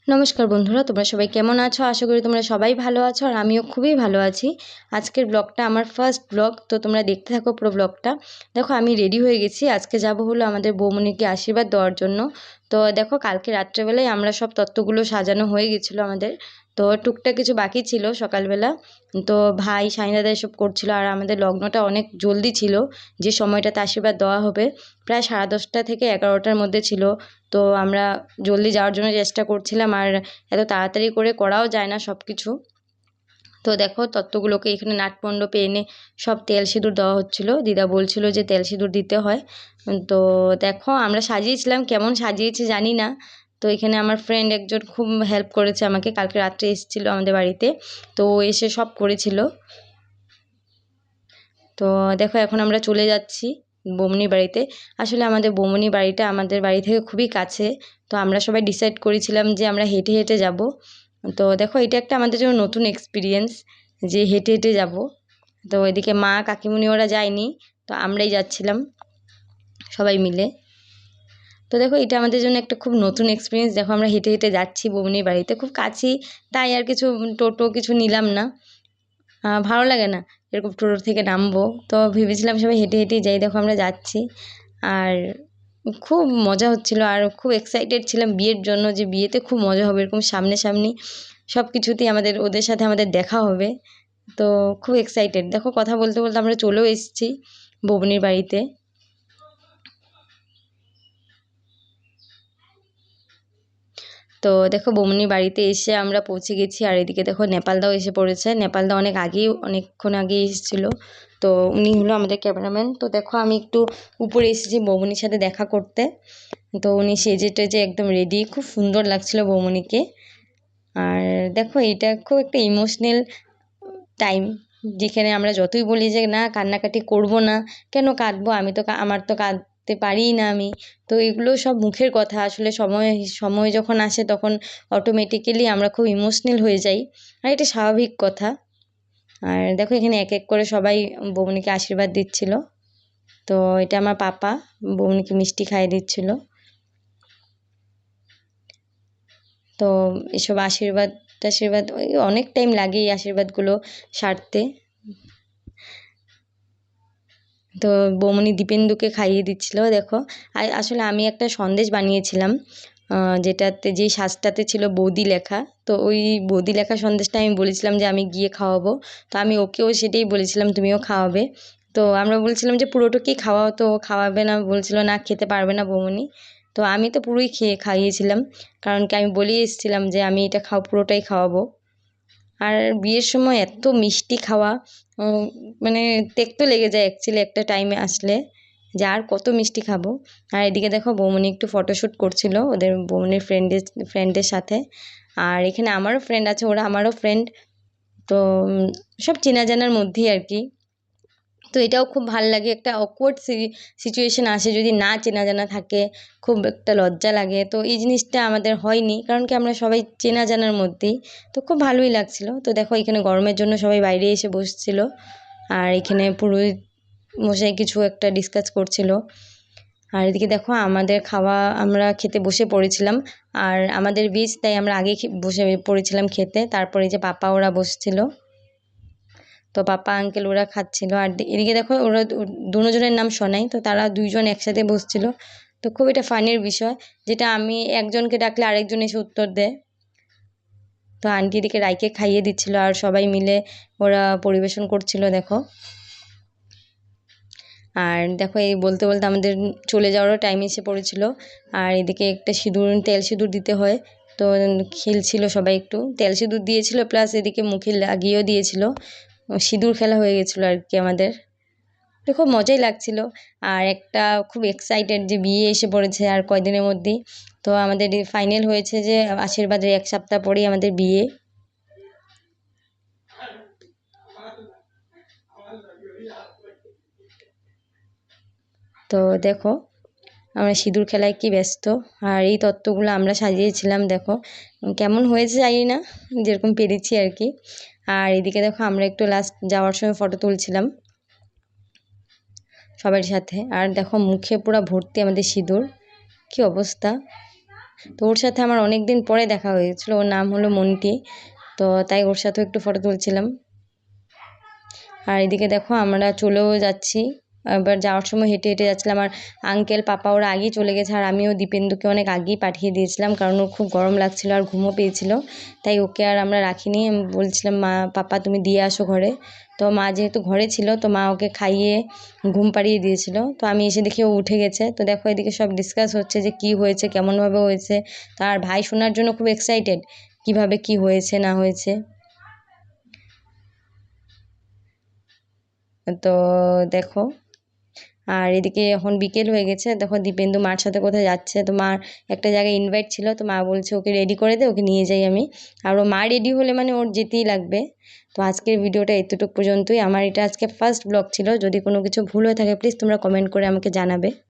নমস্কার বন্ধুরা, তোমরা সবাই কেমন আছো? আশা করি তোমরা সবাই ভালো আছো আর আমিও খুবই ভালো আছি। আজকের ব্লগটা আমার ফার্স্ট ব্লগ, তো তোমরা দেখতে থাকো পুরো ব্লগটা। দেখো আমি রেডি হয়ে গেছি, আজকে যাব হলো আমাদের বৌমনিকে আশীর্বাদ দেওয়ার জন্য। তো দেখো কালকে রাত্রেবেলায় আমরা সব তত্ত্বগুলো সাজানো হয়ে গেছিলো আমাদের, তো টুকটাক কিছু বাকি ছিল সকালবেলা। তো ভাই সাইনাদা এসব করছিল আর আমাদের লগ্নটা অনেক জলদি ছিল, যে সময়টাতে আশীর্বাদ দেওয়া হবে প্রায় 10:30 থেকে 11টার মধ্যে ছিল। তো আমরা জলদি যাওয়ার জন্য চেষ্টা করছিলাম, আর এত তাড়াতাড়ি করে করাও যায় না সব কিছু। তো দেখো তত্ত্বগুলোকে এখানে নাটমণ্ডপে এনে সব তেল সিঁদুর দেওয়া হচ্ছিলো। দিদা বলছিল যে তেল সিঁদুর দিতে হয়। তো দেখো আমরা সাজিয়েছিলাম, কেমন সাজিয়েছি জানি না। তো এখানে আমার ফ্রেন্ড একজন খুব হেল্প করেছে আমাকে, কালকে রাত্রে এসেছিলো আমাদের বাড়িতে, তো ও এসে সব করেছিল। তো দেখো এখন আমরা চলে যাচ্ছি বৌমনির বাড়িতে। আসলে আমাদের বৌমনির বাড়িটা আমাদের বাড়ি থেকে খুবই কাছে, তো আমরা সবাই ডিসাইড করেছিলাম যে আমরা হেঁটে হেঁটে যাব। তো দেখো এটা একটা আমাদের জন্য নতুন এক্সপিরিয়েন্স, যে হেঁটে হেঁটে যাব। তো এদিকে মা কাকিমুনি ওরা যায়নি, তো আমরাই যাচ্ছিলাম সবাই মিলে। তো দেখো এটা আমাদের জন্য একটা খুব নতুন এক্সপিরিয়েন্স। দেখো আমরা হেঁটে হেঁটে যাচ্ছি বৌমনির বাড়িতে, খুব কাছেই, তাই আর কিছু টোটো কিছু নিলাম না, ভালো লাগে না এরকম টোটো থেকে নামবো। তো ভেবেছিলাম সবাই হেঁটে হেঁটেই যাই। দেখো আমরা যাচ্ছি আর খুব মজা হচ্ছিল আর খুব এক্সাইটেড ছিলাম বিয়ের জন্য, যে বিয়েতে খুব মজা হবে, এরকম সামনাসামনি সব কিছুতেই আমাদের ওদের সাথে আমাদের দেখা হবে। তো খুব এক্সাইটেড। দেখো কথা বলতে বলতে আমরা চলেও এসেছি বৌমনির বাড়িতে। তো দেখো বৌমনির বাড়িতে এসে আমরা পৌঁছে গেছি, আর এদিকে দেখো নেপালদাও এসে পড়েছে। নেপালদা অনেকক্ষণ আগেই এসেছিলো, তো উনি হলো আমাদের ক্যামেরাম্যান। তো দেখো আমি একটু উপরে এসেছি বৌমনির সাথে দেখা করতে। তো উনি সেজে টেজে একদম রেডি, খুব সুন্দর লাগছিল বৌমনিকে। আর দেখো এটা খুব একটা ইমোশনাল টাইম, যেখানে আমরা যতই বলি যে না কান্নাকাটি করব না, কেন কাঁদবো, আমি তো আমার তো কাঁদতে পারিই না আমি। তো এগুলো সব মুখের কথা, আসলে সময় সময় যখন আসে তখন অটোমেটিক্যালি আমরা খুব ইমোশনাল হয়ে যাই, আর এটা স্বাভাবিক কথা। আর দেখো এখানে এক এক করে সবাই বৌমনিকে আশীর্বাদ দিচ্ছিল। তো এটা আমার পাপা বৌমনিকে মিষ্টি খাইয়ে দিচ্ছিল। তো এসব আশীর্বাদ টাশীর্বাদ ওই অনেক টাইম লাগে এই আশীর্বাদগুলো সারতে। তো বৌমনি দীপেন্দুকে খাইয়ে দিচ্ছিল। দেখো আসলে আমি একটা সন্দেশ বানিয়েছিলাম, যেটাতে যেই সাজটাতে ছিল বৌদি লেখা। তো ওই বৌদি লেখা সন্দেশটা আমি বলেছিলাম যে আমি গিয়ে খাওয়াবো, তো আমি ওকেও সেটাই বলেছিলাম তুমিও খাওয়াবে। তো আমরা বলছিলাম যে পুরোটাকেই খাওয়াও, তো খাওয়াবে না, বলছিল না খেতে পারবে না বৌমনি। তো আমি তো পুরোই খাইয়েছিলাম, কারণ কি আমি বলেই এসেছিলাম যে আমি এটা পুরোটাই খাওয়াবো। আর বিয়ের সময় এত মিষ্টি খাওয়া, মানে তেতো লেগে যায় অ্যাকচুয়ালি একটা টাইমে আসলে, যে আর কত মিষ্টি খাবো। আর এদিকে দেখো বৌমনি একটু ফটোশ্যুট করছিল ওদের বৌমনির ফ্রেন্ডের সাথে। আর এখানে আমারও ফ্রেন্ড আছে, ওরা আমারও ফ্রেন্ড। তো সব চেনা জানার মধ্যেই আর কি। তো এটাও খুব ভাল লাগে, একটা অকওয়ার্ড সিচুয়েশন আসে যদি না চেনা জানা থাকে, খুব একটা লজ্জা লাগে। তো এই জিনিসটা আমাদের হয়নি, কারণ কি আমরা সবাই চেনা জানার মধ্যেই। তো খুব ভালোই লাগছিল। তো দেখো এখানে গরমের জন্য সবাই বাইরে এসে বসছিল, আর এখানে পুরোহিত মশাই কিছু একটা ডিসকাস করছিল। আর এদিকে দেখো আমাদের খাওয়া, আমরা খেতে বসে পড়েছিলাম। আর আমাদের বিচ, তাই আমরা আগে বসে পড়েছিলাম খেতে, তারপরে যে পাপা ওরা বসছিল। তো পাপা আঙ্কেল ওরা খাচ্ছিল। আর এদিকে দেখো ওরা দুজনের নাম সোনাই, তো তারা দুইজন একসাথে বসছিল। তো খুব এটা ফানির বিষয়, যেটা আমি একজনকে ডাকলে আরেকজন এসে উত্তর দেয়। তো আন্টি এদিকে রাইকে খাইয়ে দিচ্ছিল আর সবাই মিলে ওরা পরিবেশন করছিল দেখো। আর দেখো এই বলতে বলতে আমাদের চলে যাওয়ারও টাইম এসে পড়েছিল। আর এদিকে একটা তেল সিঁদুর দিতে হয়, তো খেলছিল সবাই, একটু তেল সিঁদুর দিয়েছিল প্লাস এদিকে মুখে লাগিয়েও দিয়েছিল, সিঁদুর খেলা হয়ে গেছিলো আর কি আমাদের। তো খুব মজাই লাগছিল। আর একটা খুব এক্সাইটেড যে বিয়ে এসে পড়েছে আর কয়দিনের মধ্যেই। তো আমাদের ফাইনাল হয়েছে যে আশীর্বাদের 1 সপ্তাহ পরেই আমাদের বিয়ে। তো দেখো আমরা সিঁদুর খেলায় কি ব্যস্ত, আর এই তত্ত্বগুলো আমরা সাজিয়েছিলাম। দেখো কেমন হয়েছে জানি না, যেরকম পেরেছি আর কি। আর এদিকে দেখো আমরা একটু লাস্ট যাওয়ার সময় ফটো তুলছিলাম সবার সাথে। আর দেখো মুখে পুরো ভর্তি আমাদের সিঁদুর, কি অবস্থা। তো ওর সাথে আমার অনেক দিন পরে দেখা হয়েছিল। ওর নাম হলো মন্টি। তো তাই ওর সাথেও একটু ফটো তুলছিলাম। আর এদিকে দেখো আমরা চলেও যাচ্ছি। এবার যাওয়ার সময় হেঁটে হেঁটে যাচ্ছিলাম। আর আঙ্কেল পাপা ওরা আগেই চলে গেছে, আর আমিও দীপেন্দুকে অনেক আগেই পাঠিয়ে দিয়েছিলাম, কারণ ওর খুব গরম লাগছিল আর ঘুমও পেয়েছিল। তাই ওকে আর আমরা রাখিনি। আমি বলছিলাম, মা পাপা তুমি দিয়ে আসো ঘরে। তো মা যেহেতু ঘরে ছিল, তো মা ওকে খাইয়ে ঘুম পাড়িয়ে দিয়েছিল। তো আমি এসে দেখি ও উঠে গেছে। তো দেখো এদিকে সব ডিসকাস হচ্ছে যে কি হয়েছে, কেমনভাবে হয়েছে। তার ভাই শোনার জন্য খুব এক্সাইটেড, কিভাবে কি হয়েছে না হয়েছে। তো দেখো, আর এদিকে এখন বিকেল হয়ে গেছে। দেখো দীপেন্দু মার সাথে কোথায় যাচ্ছে। তো মার একটা জায়গায় ইনভাইট ছিল, তো মা বলছে ওকে রেডি করে দে, ওকে নিয়ে যাই আমি। আর ও মা রেডি হলে মানে ওর যেতেই লাগবে। তো আজকের ভিডিওটা এতটুকু পর্যন্তই। আমার এটা আজকে ফার্স্ট ব্লগ ছিল। যদি কোনো কিছু ভুল হয়ে থাকে প্লিজ তোমরা কমেন্ট করে আমাকে জানাবে।